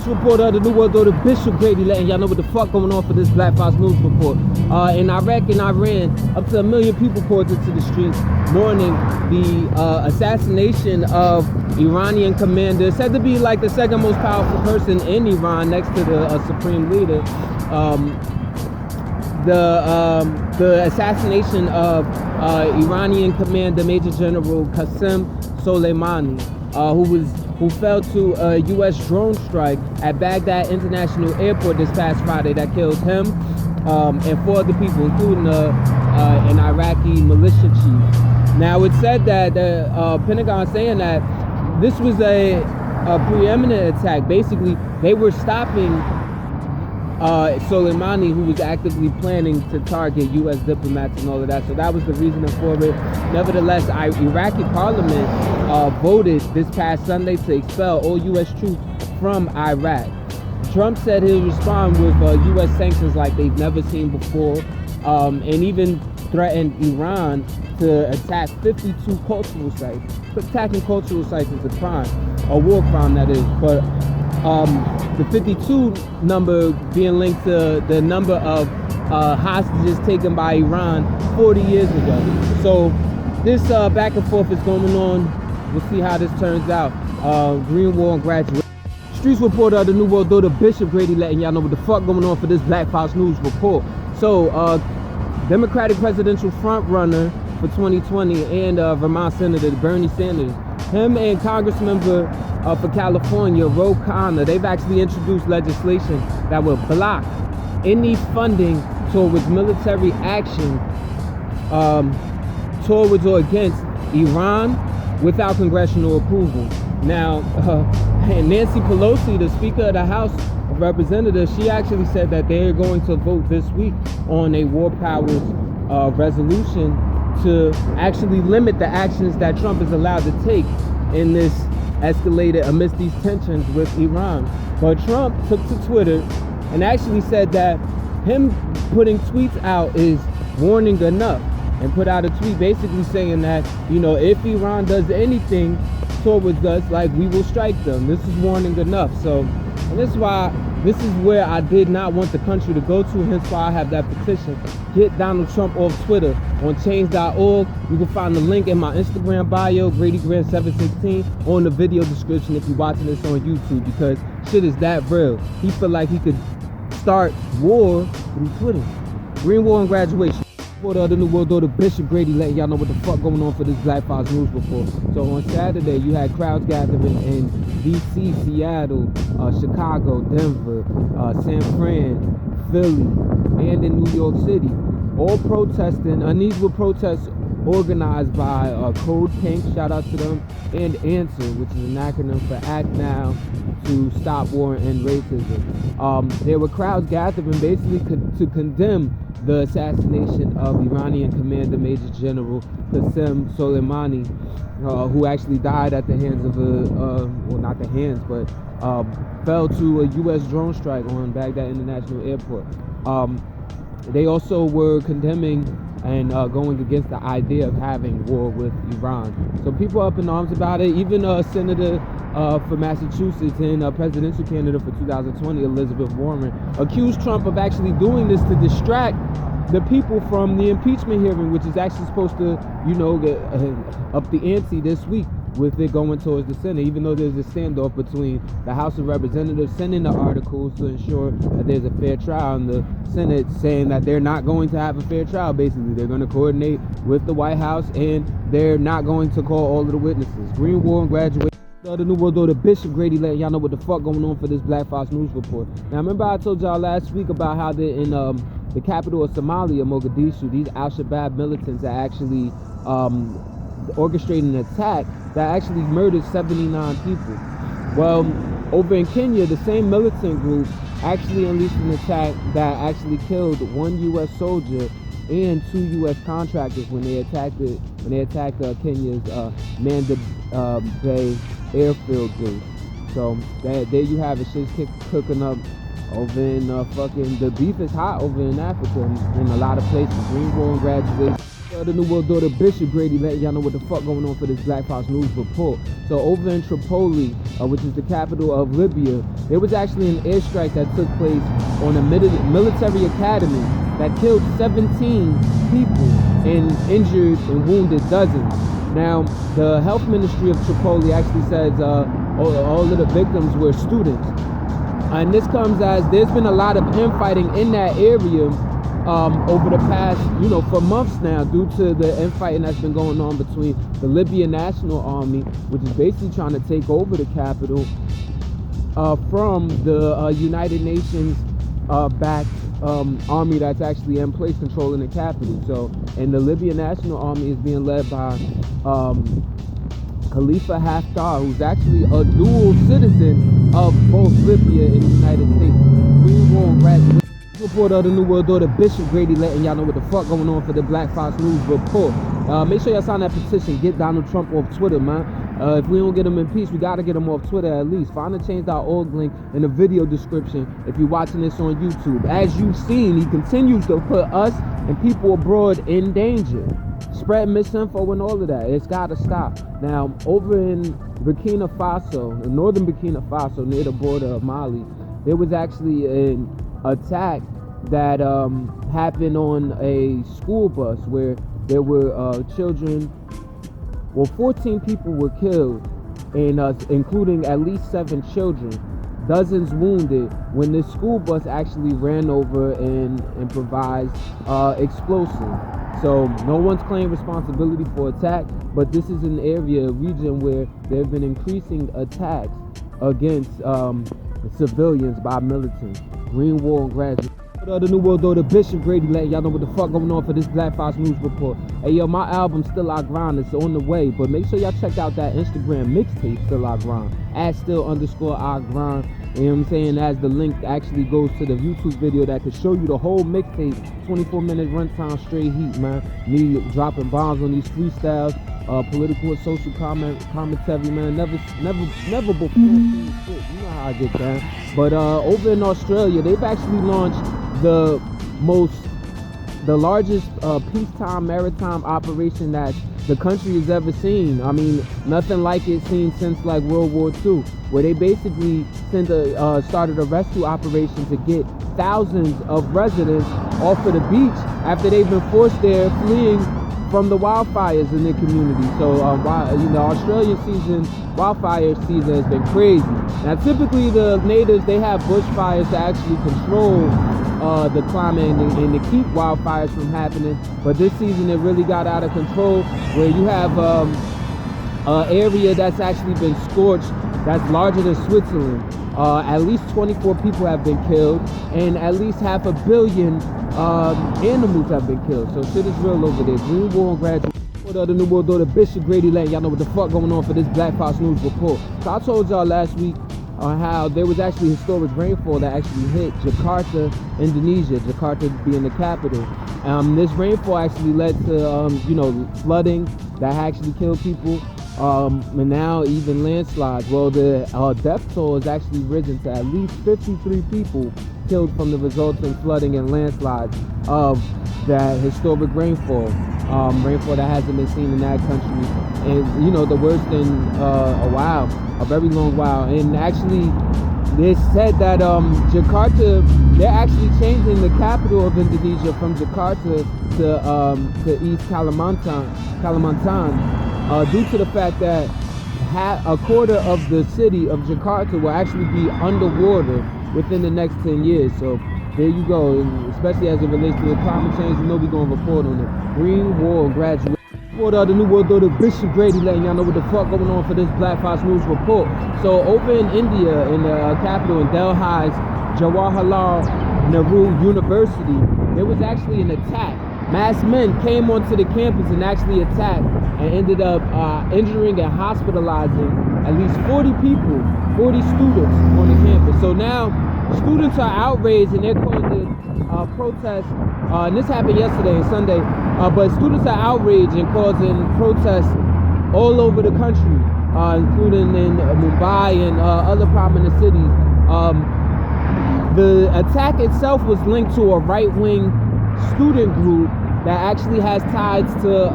Newz reporter of the New World Order, Bishop Grady, letting y'all know what the fuck going on for this Black Fox News report. In Iraq and Iran, up to 1 million people poured into the streets mourning the assassination of Iranian commander, said to be like the second most powerful person in Iran next to the supreme leader. The assassination of Iranian commander Major General Qasem Soleimani, who fell to a U.S. drone strike at Baghdad International Airport this past Friday that killed him and 4 other people, including an Iraqi militia chief. Now, it's said that the Pentagon saying that this was a preeminent attack. Basically, they were stopping Soleimani, who was actively planning to target U.S. diplomats and all of that. So that was the reasoning for it. Nevertheless, Iraqi parliament voted this past Sunday to expel all U.S. troops from Iraq. Trump said he'll respond with U.S. sanctions like they've never seen before, and even threatened Iran to attack 52 cultural sites. Attacking cultural sites is a crime, a war crime that is, but the 52 number being linked to the number of hostages taken by Iran 40 years ago. So this back and forth is going on. We'll see how this turns out. Green Wall and Graduation. Streets reporter of the New World Order, Bishop Grady, letting y'all know what the fuck going on for this Black Fox News report. So Democratic presidential front runner for 2020 and Vermont Senator Bernie Sanders, him and Congressmember for California, Ro Khanna, they've actually introduced legislation that will block any funding towards military action towards or against Iran without congressional approval. Now, Nancy Pelosi, the Speaker of the House of Representatives, she actually said that they're going to vote this week on a war powers resolution to actually limit the actions that Trump is allowed to take in this escalated amidst these tensions with Iran. But Trump took to Twitter and actually said that him putting tweets out is warning enough, and put out a tweet basically saying that, you know, if Iran does anything towards us, like, we will strike them. This is warning enough. So, and this is where I did not want the country to go to, hence why I have that petition. Get Donald Trump off Twitter on change.org. You can find the link in my Instagram bio, GradyGrant716, on the video description if you're watching this on YouTube, because shit is that real. He feel like he could start war through Twitter. Green Wall and Graduation. For the New World Order, Bishop Grady, letting y'all know what the fuck going on for this Black Fox News report. So on Saturday, you had crowds gathering in D.C., Seattle, Chicago, Denver, San Fran, Philly, and in New York City, all protesting. And these were protests organized by Code Pink, shout out to them, and ANSWER, which is an acronym for Act Now to Stop War and Racism. There were crowds gathering basically to condemn the assassination of Iranian commander Major General Qasem Soleimani, who actually died at the hands of well, not the hands, but fell to a U.S. drone strike on Baghdad International Airport. They also were condemning and going against the idea of having war with Iran. So people are up in arms about it. Even Senator for Massachusetts and presidential candidate for 2020, Elizabeth Warren, accused Trump of actually doing this to distract the people from the impeachment hearing, which is actually supposed to, you know, get up the ante this week with it going towards the Senate, even though there's a standoff between the House of Representatives sending the articles to ensure that there's a fair trial, and the Senate saying that they're not going to have a fair trial. Basically, they're going to coordinate with the White House, and they're not going to call all of the witnesses. Green Wall and Graduation. The New World Order, Bishop Grady, letting y'all know what the fuck going on for this Black Fox News report. Now, remember I told y'all last week about how they're in the capital of Somalia, Mogadishu, these Al-Shabaab militants are actually orchestrating an attack that actually murdered 79 people. Well, over in Kenya, the same militant group actually unleashed an attack that actually killed 1 U.S. soldier and 2 U.S. contractors when they attacked Kenya's Manda Bay airfield base. So there you have it. Shit's cooking up over in fucking, the beef is hot over in Africa in a lot of places. Green Wall and Graduation. The New World Order Bishop Grady letting y'all know what the fuck going on for this Black Fox News report. So over in Tripoli, which is the capital of Libya, there was actually an airstrike that took place on a military academy that killed 17 people and injured and wounded dozens. Now, the health ministry of Tripoli actually says all of the victims were students. And this comes as there's been a lot of infighting in that area over the past, for months now, due to the infighting that's been going on between the Libyan National Army, which is basically trying to take over the capital, from the United Nations backed army that's actually in place controlling the capital. So, and the Libyan National Army is being led by Khalifa Haftar, who's actually a dual citizen of both Libya and the United States. Green Wall graduate. Report of the New World Order, Bishop Grady letting y'all know what the fuck going on for the Black Fox News report. Make sure y'all sign that petition. Get Donald Trump off Twitter, man. If we don't get him impeached, we gotta get him off Twitter at least. Find the change.org link in the video description if you're watching this on YouTube. As you've seen, he continues to put us and people abroad in danger. Spread misinfo and all of that. It's gotta stop. Now, over in Burkina Faso, in northern Burkina Faso, near the border of Mali, there was actually an attack that happened on a school bus where there were children. 14 people were killed, and including at least 7 children, dozens wounded when this school bus actually ran over and improvised explosive. So no one's claimed responsibility for attack, but this is an area, a region where there have been increasing attacks against civilians by militants. Green Wall graduate. The New World Order, Bishop Grady letting y'all know what the fuck going on for this Black Fox News report. Hey yo, my album Still I Grind is on the way, but make sure y'all check out that Instagram mixtape Still I Grind, @still_I Grind. You know what I'm saying? As the link actually goes to the YouTube video that could show you the whole mixtape, 24-minute runtime, straight heat, man. Me dropping bombs on these freestyles, political and social commentary, man. Never before seen shit. You know how I get down. But over in Australia, they've actually launched the largest peacetime maritime operation that the country has ever seen. I mean, nothing like it seen since like World War II, where they basically started a rescue operation to get thousands of residents off of the beach after they've been forced there fleeing from the wildfires in their community. So, Australian wildfire season has been crazy. Now, typically the natives, they have bushfires to actually control the climate and to keep wildfires from happening. But this season it really got out of control, where you have an area that's actually been scorched that's larger than Switzerland. At least 24 people have been killed, and at least 500 million animals have been killed. So shit is real over there. Green Wall graduate. The New World Order, Bishop Grady letting y'all know what the fuck going on for this Black Fox News report. So I told y'all last week how there was actually historic rainfall that actually hit Jakarta, Indonesia, Jakarta being the capital. This rainfall actually led to flooding that actually killed people, and now even landslides. Well, the death toll has actually risen to at least 53 people killed from the resulting flooding and landslides of that historic rainfall. Rainfall that hasn't been seen in that country, and the worst in a very long while. And actually, they said that Jakarta, they're actually changing the capital of Indonesia from Jakarta to East Kalimantan, due to the fact that a quarter of the city of Jakarta will actually be underwater within the next 10 years. So there you go, and especially as it relates to the climate change, we're going to report on it. Green Wall graduate. Report of the New World Order, Bishop Grady letting y'all know what the fuck going on for this Black Fox News report. So over in India, in the capital, in Delhi's Jawaharlal Nehru University, there was actually an attack. Masked men came onto the campus and actually attacked and ended up injuring and hospitalizing at least 40 people, 40 students on the campus. So now students are outraged and they're causing protests. And this happened yesterday and Sunday. But students are outraged and causing protests all over the country, including in Mumbai and other prominent cities. The attack itself was linked to a right-wing student group that actually has ties to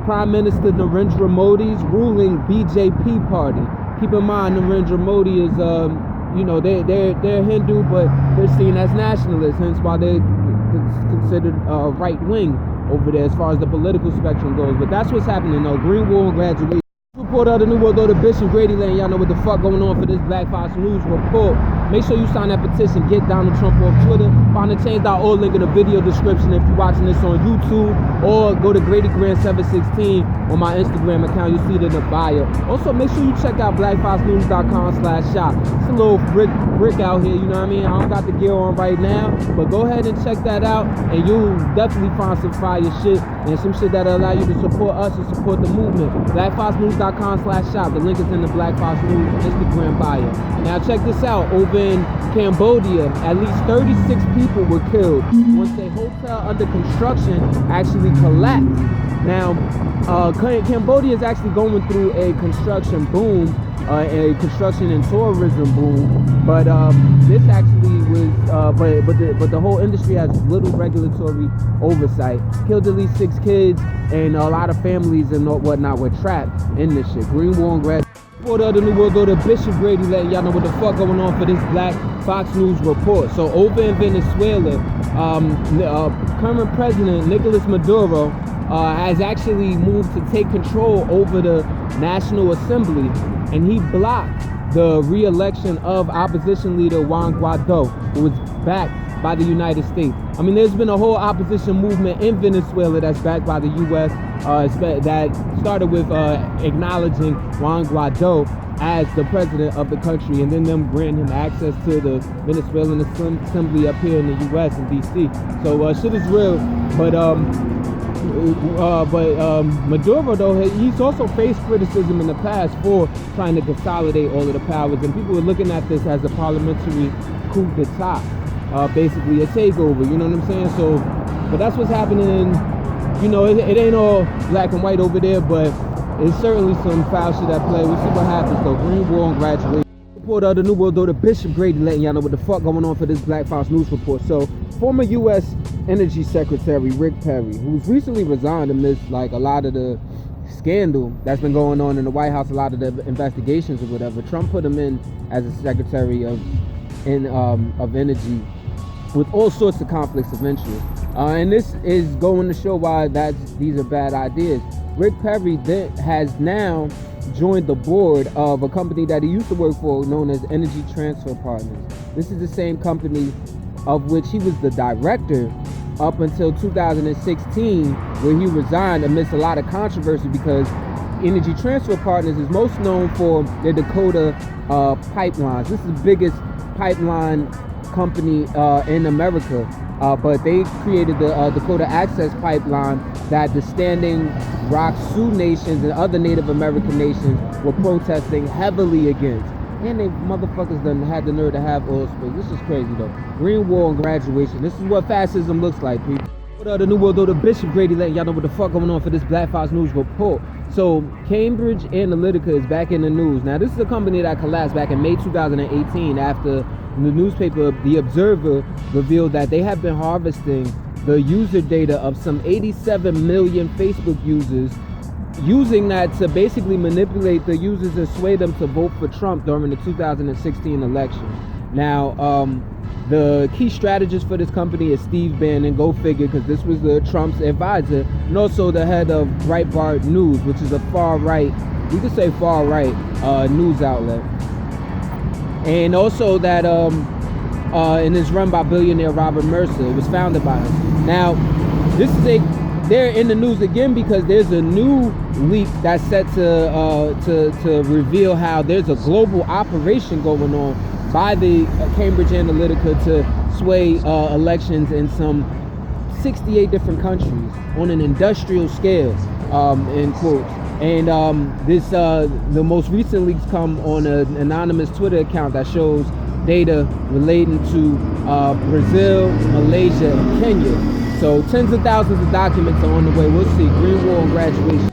Prime Minister Narendra Modi's ruling BJP party. Keep in mind, Narendra Modi is, you know, they're Hindu, but they're seen as nationalists, hence why they're considered right wing over there as far as the political spectrum goes. But that's what's happening though. Green Wall Graduation Report of the New World Order, Bishop Grady Lane. Y'all know what the fuck going on for this Black Fox News Report. Make sure you sign that petition. Get Donald Trump off Twitter. Find the change.org link in the video description if you're watching this on YouTube, or go to Grady Grant 716 on my Instagram account. You'll see it in the bio. Also, make sure you check out blackfoxnews.com/shop. It's a little brick out here, you know what I mean? I don't got the gear on right now, but go ahead and check that out, and you'll definitely find some fire shit and some shit that'll allow you to support us and support the movement. blackfoxnews.com/shop. The link is in the Black Fox News Instagram bio. Now check this out. Over in Cambodia, at least 36 people were killed once a hotel under construction actually collapsed. Now, Cambodia is actually going through a construction boom, a construction and tourism boom, but this actually was, but the whole industry has little regulatory oversight. Killed at least 6 kids, and a lot of families and whatnot were trapped in this shit. Green Wall Grad. Report of the New World Order, Bishop Grady Lane. Y'all know what the fuck going on for this Black Fox News Report. So over in Venezuela, current president Nicolas Maduro has actually moved to take control over the National Assembly, and he blocked the re-election of opposition leader Juan Guaido, who was backed by the United States. I mean, there's been a whole opposition movement in Venezuela that's backed by the U.S. That started with acknowledging Juan Guaido as the president of the country, and then them granting him access to the Venezuelan Assembly up here in the U.S. and D.C. So shit is real, but Maduro though, he's also faced criticism in the past for trying to consolidate all of the powers, and people are looking at this as a parliamentary coup d'etat. Basically a takeover, you know what I'm saying? So, but that's what's happening. You know, it ain't all black and white over there, but it's certainly some foul shit at play. We'll see what happens though. Green Wall Graduation Report of the New World Order, Bishop Grady letting y'all know what the fuck going on for this Black Fox News Report. So, former U.S. Energy Secretary Rick Perry, who's recently resigned amidst like a lot of the scandal that's been going on in the White House, a lot of the investigations or whatever. Trump put him in as a Secretary of Energy, with all sorts of conflicts of interest, and this is going to show why these are bad ideas. Rick Perry has now joined the board of a company that he used to work for, known as Energy Transfer Partners. This is the same company of which he was the director up until 2016, where he resigned amidst a lot of controversy, because Energy Transfer Partners is most known for their Dakota pipelines. This is the biggest pipeline company in America, but they created the Dakota Access Pipeline that the Standing Rock Sioux nations and other Native American nations were protesting heavily against. And they motherfuckers done had the nerve to have oil spills. This is crazy though. Green Wall and Graduation. This is what fascism looks like, people. The New World Order, Bishop Grady letting y'all know what the fuck going on for this Black Fox News Report. So Cambridge Analytica is back in the news. Now this is a company that collapsed back in May 2018 after the newspaper The Observer revealed that they have been harvesting the user data of some 87 million Facebook users, using that to basically manipulate the users and sway them to vote for Trump during the 2016 election. Now, the key strategist for this company is Steve Bannon, go figure, because this was Trump's advisor, and also the head of Breitbart News, which is a far-right, we could say far-right news outlet. And also that, and it's run by billionaire Robert Mercer. It was founded by him. Now, they're in the news again because there's a new leak that's set to reveal how there's a global operation going on by the Cambridge Analytica to sway elections in some 68 different countries on an industrial scale, in quotes. And the most recent leaks come on an anonymous Twitter account that shows data relating to Brazil, Malaysia, and Kenya. So tens of thousands of documents are on the way. We'll see. Green Wall and Graduation.